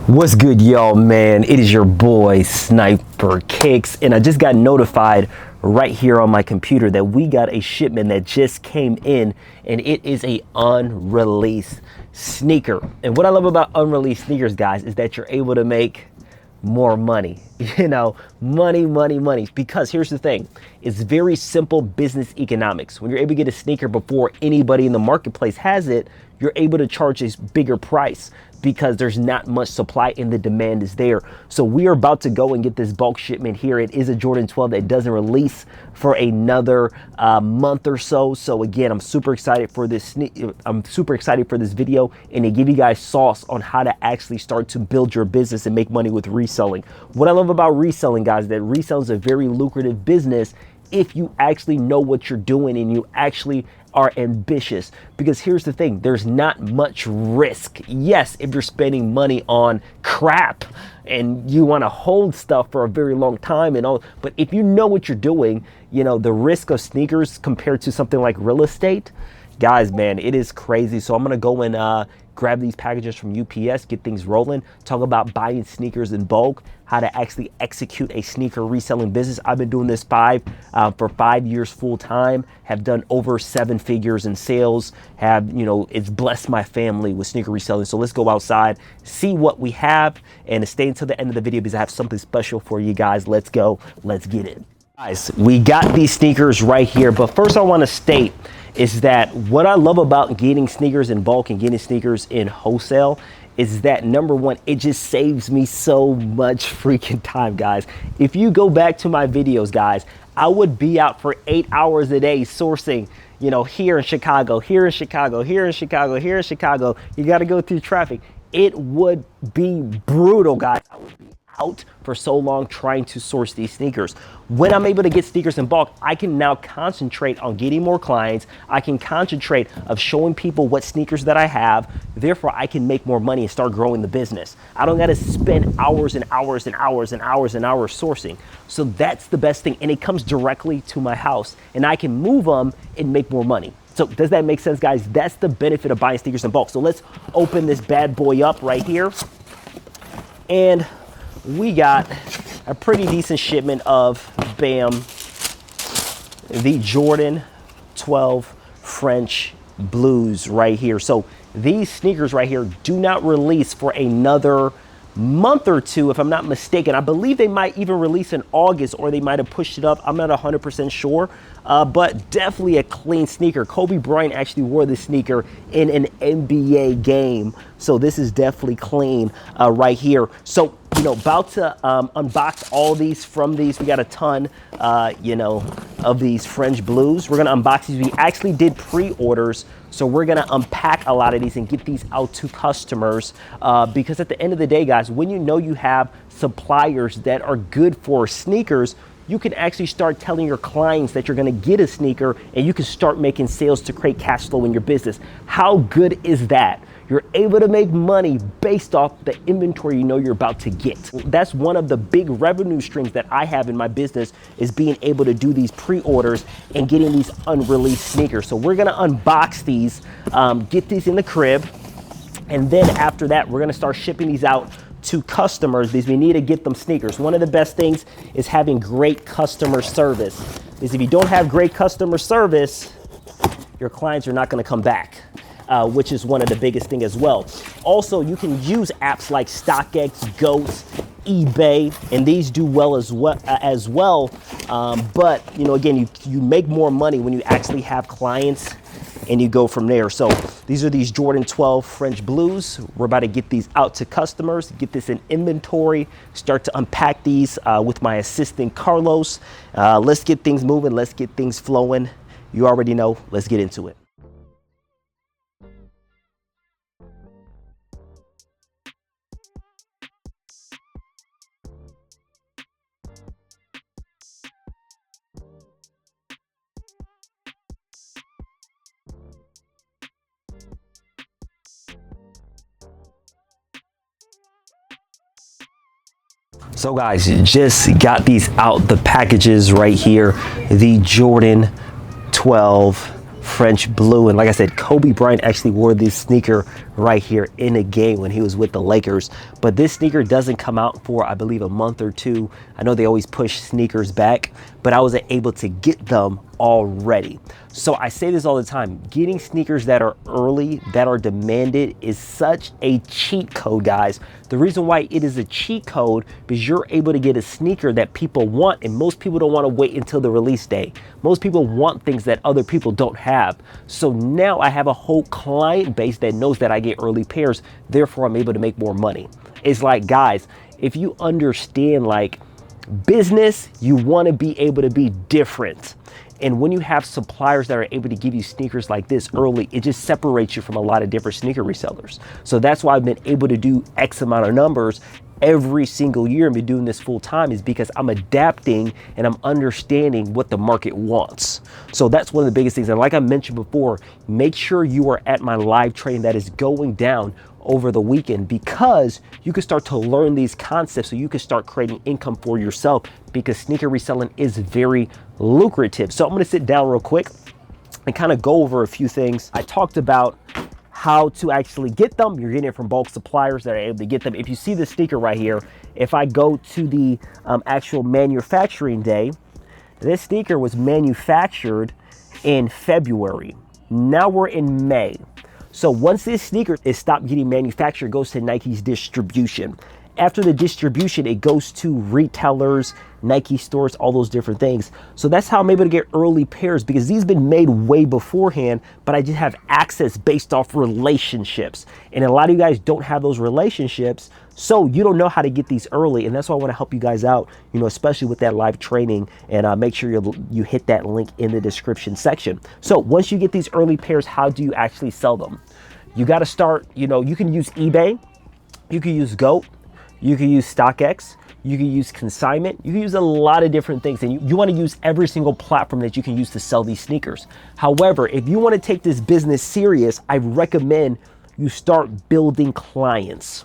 What's good, y'all, man? It is your boy Sniper Kicks, and I just got notified right here on my computer that we got a shipment that just came in, and it is a unreleased sneaker. And what I love about unreleased sneakers, guys, is that you're able to make more money. Money. Because here's the thing, it's very simple business economics. When you're able to get a sneaker before anybody in the marketplace has it, you're able to charge a bigger price because there's not much supply and the demand is there. So we are about to go and get this bulk shipment here. It is a Jordan 12 that doesn't release for another month or so. So again, I'm super excited for this. I'm super excited for this video and to give you guys sauce on how to actually start to build your business and make money with reselling. What I love about reselling, guys, is that reselling is a very lucrative business if you actually know what you're doing and you actually are ambitious. Because here's the thing, there's not much risk. Yes, if you're spending money on crap and you want to hold stuff for a very long time and all, but if you know what you're doing, you know, the risk of sneakers compared to something like real estate, guys, man, it is crazy. So I'm gonna go and grab these packages from UPS, get things rolling, talk about buying sneakers in bulk, how to actually execute a sneaker reselling business. I've been doing this for 5 years full time, have done over 7 figures in sales, it's blessed my family with sneaker reselling. So let's go outside, see what we have, and stay until the end of the video because I have something special for you guys. Let's go, let's get it. Guys, we got these sneakers right here, but first I wanna state is that what I love about getting sneakers in bulk and getting sneakers in wholesale is that, number one, it just saves me so much freaking time, guys. If you go back to my videos, guys, I would be out for 8 hours a day sourcing, here in Chicago, here in Chicago, here in Chicago, here in Chicago. You got to go through traffic. It would be brutal, guys. I would be out for so long trying to source these sneakers. When I'm able to get sneakers in bulk, I can now concentrate on getting more clients. I can concentrate of showing people what sneakers that I have. Therefore, I can make more money and start growing the business. I don't got to spend hours and hours and hours and hours and hours sourcing. So that's the best thing. And it comes directly to my house and I can move them and make more money. So does that make sense, guys? That's the benefit of buying sneakers in bulk. So let's open this bad boy up right here. And we got a pretty decent shipment of, bam, the Jordan 12 French Blues right here. So these sneakers right here do not release for another month or two, if I'm not mistaken. I believe they might even release in August, or they might have pushed it up. I'm not 100% sure, but definitely a clean sneaker. Kobe Bryant actually wore this sneaker in an NBA game. So this is definitely clean right here. So, about to unbox all these from these. We got a ton, of these French Blues. We're gonna unbox these. We actually did pre-orders, so we're gonna unpack a lot of these and get these out to customers because at the end of the day, guys, when you know you have suppliers that are good for sneakers, you can actually start telling your clients that you're gonna get a sneaker and you can start making sales to create cash flow in your business. How good is that? You're able to make money based off the inventory you know you're about to get. That's one of the big revenue streams that I have in my business, is being able to do these pre-orders and getting these unreleased sneakers. So we're gonna unbox these, get these in the crib, and then after that, we're gonna start shipping these out to customers because we need to get them sneakers. One of the best things is having great customer service. Because if you don't have great customer service, your clients are not gonna come back. Which is one of the biggest things as well. Also, you can use apps like StockX, Goats, eBay, and these do well as well. But again, you make more money when you actually have clients, and you go from there. So these are these Jordan 12 French Blues. We're about to get these out to customers, get this in inventory, start to unpack these with my assistant Carlos. Let's get things moving. Let's get things flowing. You already know. Let's get into it. So guys, just got these out, the packages right here, the Jordan 12 French Blue. And like I said, Kobe Bryant actually wore this sneaker right here in a game when he was with the Lakers. But this sneaker doesn't come out for, I believe, a month or two. I know they always push sneakers back, but I wasn't able to get them already. So I say this all the time, getting sneakers that are early, that are demanded, is such a cheat code, guys. The reason why it is a cheat code is you're able to get a sneaker that people want, and most people don't want to wait until the release day. Most people want things that other people don't have. So now I have a whole client base that knows that I get early pairs, therefore I'm able to make more money. It's like, guys, if you understand like business, you want to be able to be different. And when you have suppliers that are able to give you sneakers like this early, it just separates you from a lot of different sneaker resellers. So that's why I've been able to do X amount of numbers every single year and been doing this full time, is because I'm adapting and I'm understanding what the market wants. So that's one of the biggest things. And like I mentioned before, make sure you are at my live training that is going down over the weekend, because you can start to learn these concepts so you can start creating income for yourself, because sneaker reselling is very lucrative. So I'm going to sit down real quick and kind of go over a few things. I talked about how to actually get them. You're getting it from bulk suppliers that are able to get them. If you see the sneaker right here, if I go to the actual manufacturing day, this sneaker was manufactured in February. Now we're in May. So once this sneaker is stopped getting manufactured, it goes to Nike's distribution. After the distribution, it goes to retailers, Nike stores, all those different things. So that's how I'm able to get early pairs, because these have been made way beforehand, but I just have access based off relationships. And a lot of you guys don't have those relationships, so you don't know how to get these early. And that's why I want to help you guys out, you know, especially with that live training. And make sure you hit that link in the description section. So once you get these early pairs, how do you actually sell them? You got to start, you know, you can use eBay, you can use GOAT, you can use StockX, you can use consignment, you can use a lot of different things, and you want to use every single platform that you can use to sell these sneakers. However, if you want to take this business serious, I recommend you start building clients.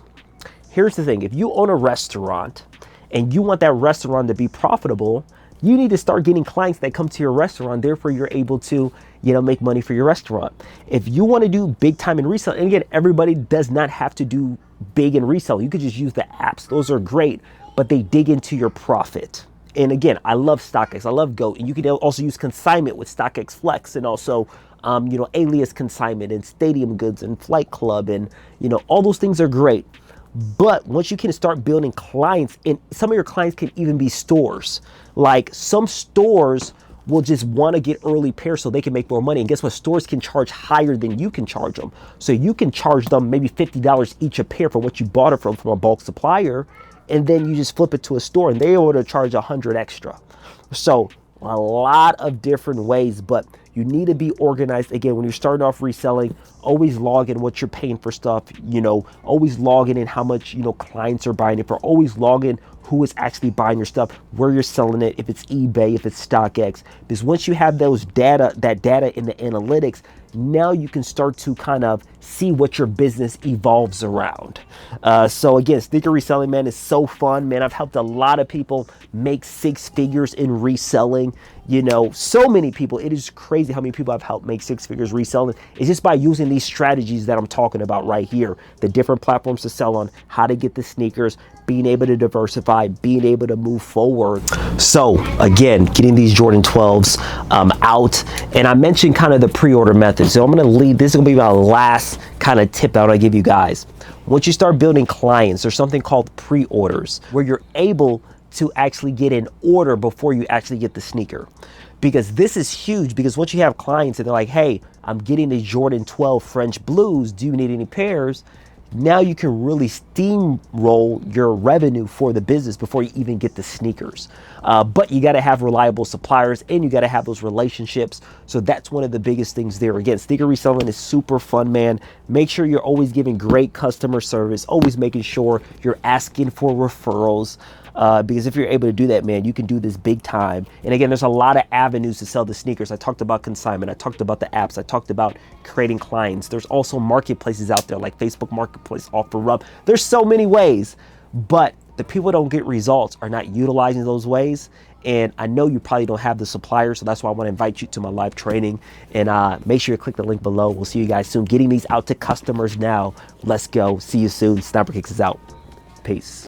Here's the thing, if you own a restaurant and you want that restaurant to be profitable, you need to start getting clients that come to your restaurant, therefore you're able to, you know, make money for your restaurant. If you want to do big time in resale, and again, everybody does not have to do big in resale. You could just use the apps. Those are great, but they dig into your profit. And again, I love StockX, I love GOAT, and you can also use consignment with StockX Flex, and also, you know, Alias Consignment and Stadium Goods and Flight Club, and, you know, all those things are great. But once you can start building clients, and some of your clients can even be stores. Like some stores will just want to get early pairs so they can make more money. And guess what? Stores can charge higher than you can charge them. So you can charge them maybe $50 each a pair for what you bought it from a bulk supplier. And then you just flip it to a store and they're able to charge 100 extra. So a lot of different ways, but you need to be organized. Again, when you're starting off reselling, always log in what you're paying for stuff, you know, always log in how much, you know, clients are buying it for, always log in who is actually buying your stuff, where you're selling it, if it's eBay, if it's StockX. Because once you have those data, that data in the analytics, now you can start to kind of see what your business evolves around. So again, sneaker reselling, man, is so fun, man. I've helped a lot of people make 6 figures in reselling. You know, so many people, it is crazy how many people I've helped make 6 figures reselling. It's just by using these strategies that I'm talking about right here, the different platforms to sell on, how to get the sneakers, being able to diversify, being able to move forward. So again, getting these Jordan 12s out, and I mentioned kind of the pre-order method. So I'm going to lead, this is going to be my last kind of tip that I want to give you guys. Once you start building clients, there's something called pre-orders, where you're able to actually get an order before you actually get the sneaker. Because this is huge, because once you have clients and they're like, hey, I'm getting the Jordan 12 French Blues, do you need any pairs? Now you can really steamroll your revenue for the business before you even get the sneakers. But you got to have reliable suppliers and you got to have those relationships. So that's one of the biggest things there. Again, sneaker reselling is super fun, man. Make sure you're always giving great customer service, always making sure you're asking for referrals. Because if you're able to do that, man, you can do this big time. And again, there's a lot of avenues to sell the sneakers. I talked about consignment. I talked about the apps. I talked about creating clients. There's also marketplaces out there like Facebook Marketplace, OfferUp. There's so many ways, but the people that don't get results are not utilizing those ways. And I know you probably don't have the supplier, so that's why I want to invite you to my live training. And make sure you click the link below. We'll see you guys soon. Getting these out to customers now. Let's go. See you soon. Sniper Kicks is out. Peace.